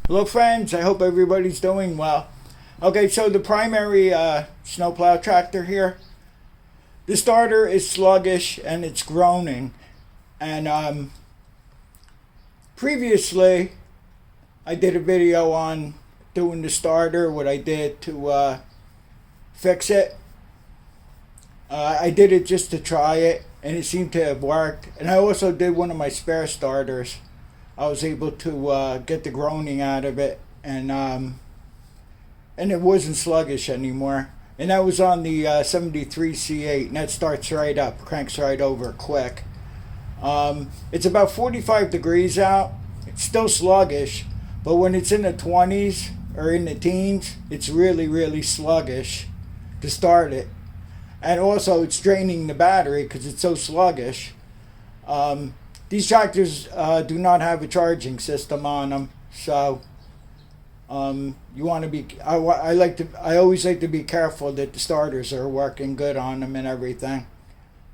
Hello friends, I hope everybody's doing well. Okay, so the primary snowplow tractor here, the starter is sluggish and it's groaning. And previously I did a video on doing the starter, what I did to fix it. I did it just to try it and it seemed to have worked. And I also did one of my spare starters. I was able to get the groaning out of it, and it wasn't sluggish anymore. And that was on the 73 C8, and that starts right up, cranks right over quick. It's about 45 degrees out. It's still sluggish, but when it's in the 20s or in the teens, it's really, really sluggish to start it. And also, it's draining the battery because it's so sluggish. These tractors do not have a charging system on them, so you want to be. I always like to be careful that the starters are working good on them and everything.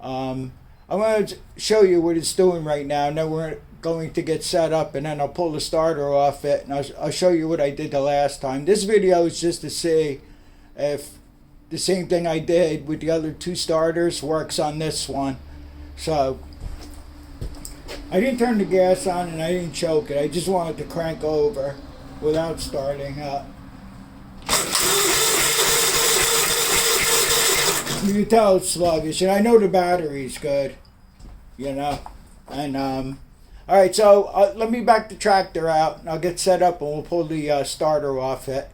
I'm going to show you what it's doing right now, and then we're going to get set up, and then I'll pull the starter off it, and I'll show you what I did the last time. This video is just to see if the same thing I did with the other two starters works on this one. So I didn't turn the gas on and I didn't choke it. I just wanted to crank over without starting up. You can tell it's sluggish, and I know the battery's good, you know. And all right, so let me back the tractor out, and I'll get set up, and we'll pull the starter off it,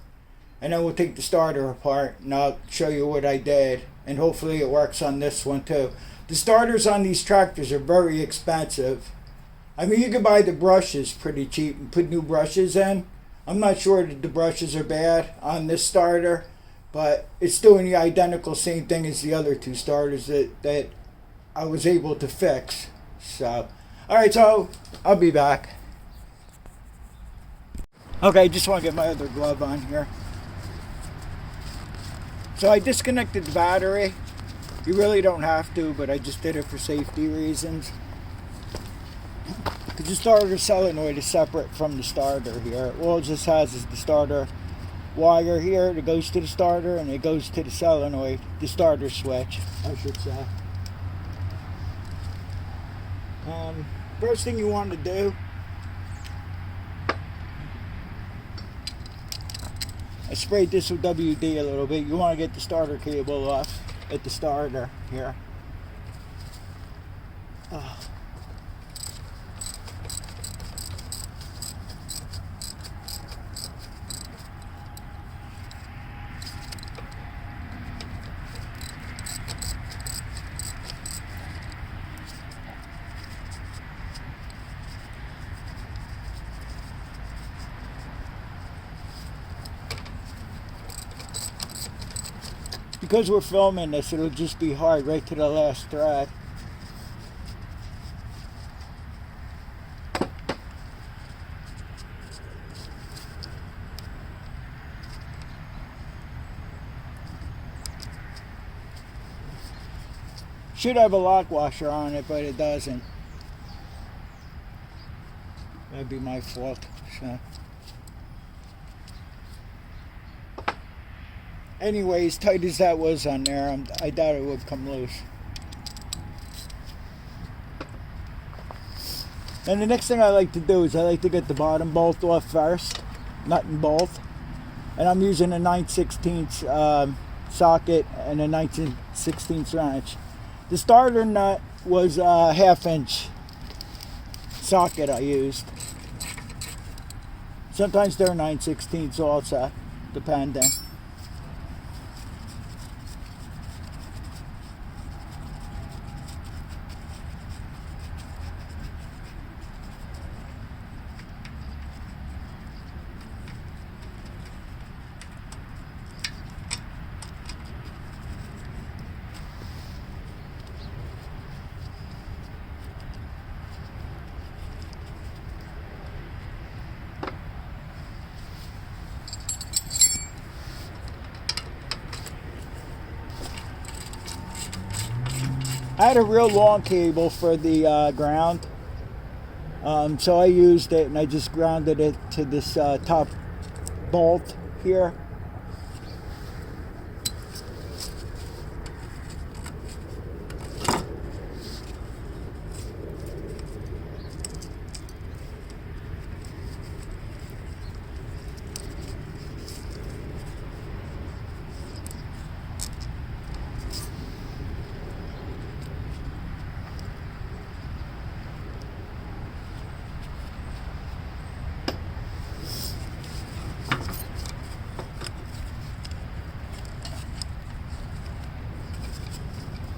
and then we'll take the starter apart, and I'll show you what I did, and hopefully it works on this one too. The starters on these tractors are very expensive. I mean, you can buy the brushes pretty cheap and put new brushes in. I'm not sure that the brushes are bad on this starter, but it's doing the identical same thing as the other two starters that I was able to fix. So, all right, so I'll be back. Okay, just want to get my other glove on here. So I disconnected the battery. You really don't have to, but I just did it for safety reasons. Because the starter solenoid is separate from the starter here. All it just has is the starter wire here that goes to the starter, and it goes to the solenoid, the starter switch, I should say. First thing you want to do, I sprayed this with WD a little bit. You want to get the starter cable off at the starter here. Because we're filming this, it'll just be hard right to the last thread. Should have a lock washer on it, but it doesn't. That'd be my fault. So. Anyways, tight as that was on there, I doubt it would come loose. And the next thing I like to do is I like to get the bottom bolt off first, nut and bolt. And I'm using a 9/16 socket and a 19/16 wrench. The starter nut was a 1/2 inch socket I used. Sometimes they're 9/16 also, depending. I had a real long cable for the ground. So I used it and I just grounded it to this top bolt here.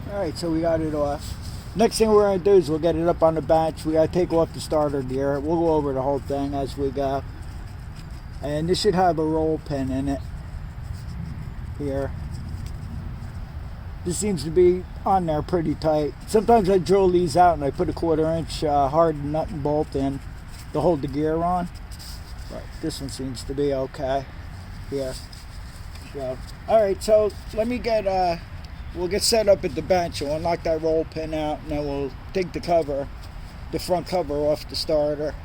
Alright, so we got it off. Next thing we're going to do is we'll get it up on the bench. We got to take off the starter gear. We'll go over the whole thing as we go. And this should have a roll pin in it. Here. This seems to be on there pretty tight. Sometimes I drill these out and I put a 1/4 inch hard nut and bolt in to hold the gear on. But this one seems to be okay. Here. So, alright, so let me get... we'll get set up at the bench and we'll knock that roll pin out, and then we'll take the front cover off the starter,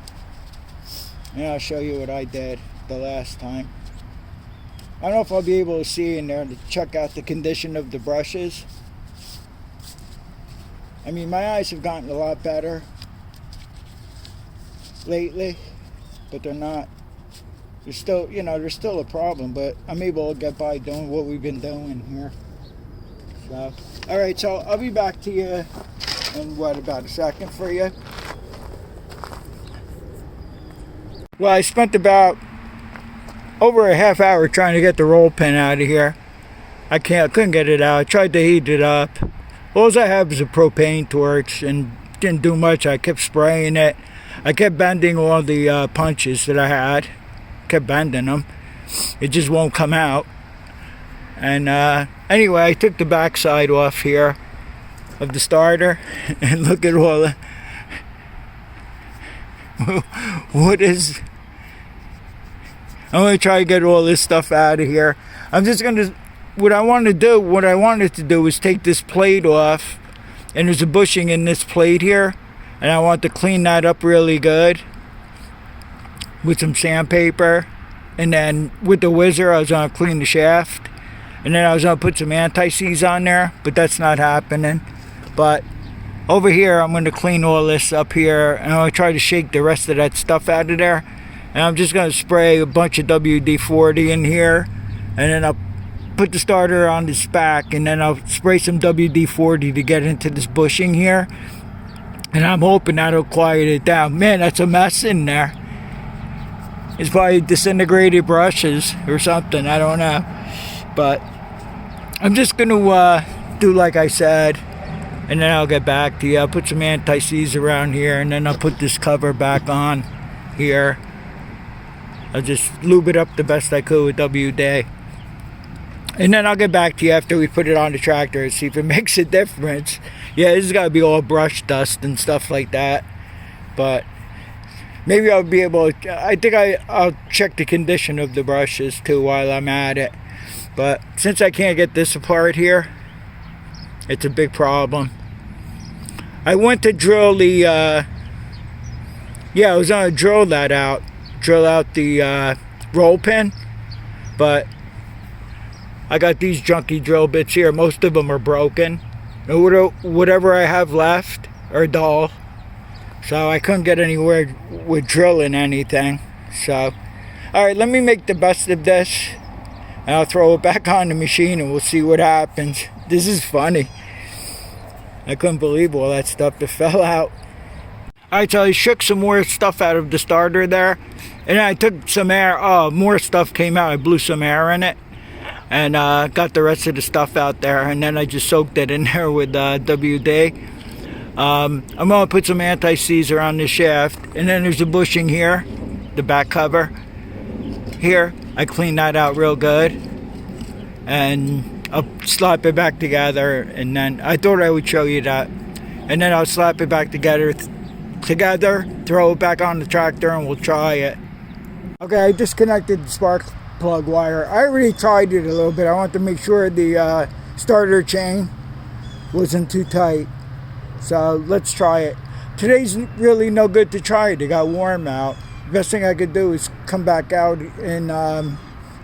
and I'll show you what I did the last time. I don't know if I'll be able to see in there to check out the condition of the brushes. I mean, my eyes have gotten a lot better lately, but they're not. There's still, there's still a problem, but I'm able to get by doing what we've been doing here. So, alright, so I'll be back to you in about a second for you. Well, I spent about over a half hour trying to get the roll pin out of here. I couldn't get it out. I tried to heat it up. All I have is a propane torch and didn't do much. I kept spraying it. I kept bending all the punches that I had. Kept bending them. It just won't come out. And anyway, I took the backside off here of the starter, and look at all the... What is... I'm going to try to get all this stuff out of here. I'm just going to... What I wanted to do was take this plate off, and there's a bushing in this plate here, and I want to clean that up really good with some sandpaper, and then with the whizzer I was going to clean the shaft. And then I was going to put some anti-seize on there, but that's not happening. But over here, I'm going to clean all this up here, and I'm going to try to shake the rest of that stuff out of there. And I'm just going to spray a bunch of WD-40 in here, and then I'll put the starter on this back, and then I'll spray some WD-40 to get into this bushing here. And I'm hoping that'll quiet it down. Man, that's a mess in there. It's probably disintegrated brushes or something, I don't know. But I'm just going to do like I said, and then I'll get back to you. I'll put some anti-seize around here, and then I'll put this cover back on here. I'll just lube it up the best I could with WD. And then I'll get back to you after we put it on the tractor and see if it makes a difference. Yeah, this has got to be all brush dust and stuff like that. But maybe I'll be able to... I think I'll check the condition of the brushes too while I'm at it. But since I can't get this apart here, it's a big problem. I went to drill the... I was going to drill that out. Drill out the roll pin. But I got these junky drill bits here. Most of them are broken. And whatever I have left are dull. So I couldn't get anywhere with drilling anything. So, alright, let me make the best of this. And I'll throw it back on the machine and we'll see what happens. This is funny. I couldn't believe all that stuff that fell out. Alright, so I shook some more stuff out of the starter there. And I took some air. Oh, more stuff came out. I blew some air in it. And got the rest of the stuff out there. And then I just soaked it in there with WD. I'm going to put some anti-seize around the shaft. And then there's a bushing here. The back cover. Here. I cleaned that out real good. And I'll slap it back together. And then I thought I would show you that. And then I'll slap it back together, throw it back on the tractor, and we'll try it. Okay, I disconnected the spark plug wire. I already tried it a little bit. I want to make sure the starter chain wasn't too tight. So let's try it. today's really no good to try it. It got warm out. Best thing I could do is come back out and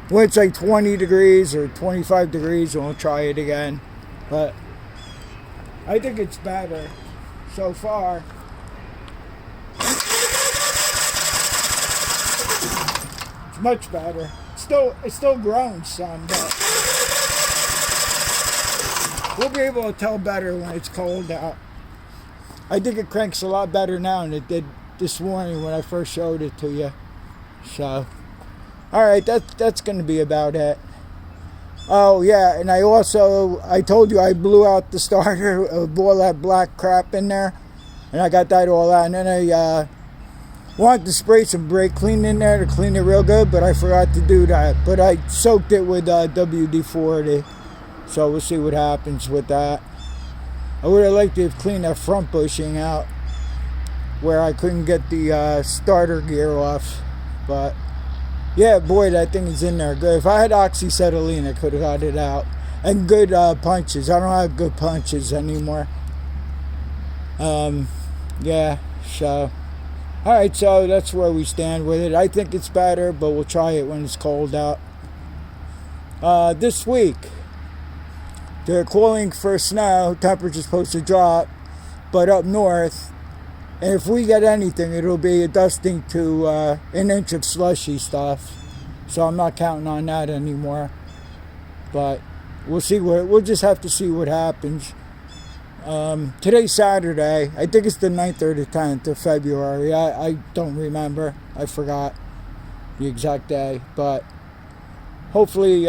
when it's like 20 degrees or 25 degrees, and we'll try it again. But I think it's better so far. It's much better. It's still growing some, but we'll be able to tell better when it's cold out. I think it cranks a lot better now than it did this morning when I first showed it to you. So, all right, that's going to be about it. Oh yeah, and I told you I blew out the starter of all that black crap in there, and I got that all out. And then I wanted to spray some brake clean in there to clean it real good, but I forgot to do that. But I soaked it with WD-40, so we'll see what happens with that. I would have liked to have cleaned that front bushing out where I couldn't get the starter gear off, but yeah, boy, that thing is in there good. If I had oxyacetylene, I could have got it out. And good punches. I don't have good punches anymore. Yeah, so alright, so that's where we stand with it. I think it's better, but we'll try it when it's cold out. This week they're calling for snow. Temperature's supposed to drop, but up north, and if we get anything, it'll be a dusting to an inch of slushy stuff. So I'm not counting on that anymore. But we'll see we'll just have to see what happens. Today's Saturday. I think it's the 9th or the 10th of February. I don't remember. I forgot the exact day. But hopefully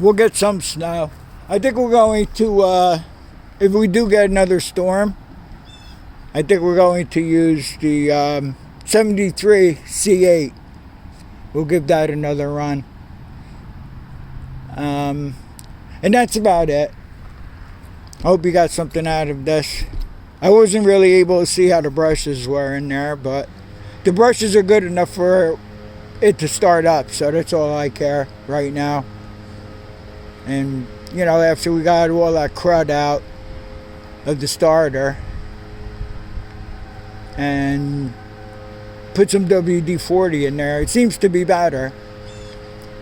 we'll get some snow. I think we're going to, if we do get another storm, I think we're going to use the 73 C8. We'll give that another run. And that's about it. I hope you got something out of this. I wasn't really able to see how the brushes were in there, but the brushes are good enough for it to start up, so that's all I care right now. And, you know, after we got all that crud out of the starter and put some WD-40 in there, it seems to be better,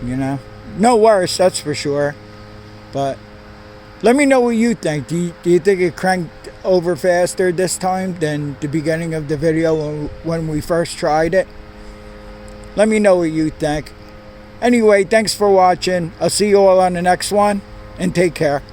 you know. No worse, that's for sure. But let me know what you think. Do you think it cranked over faster this time than the beginning of the video when we first tried it? Let me know what you think. Anyway, thanks for watching. I'll see you all on the next one, and take care.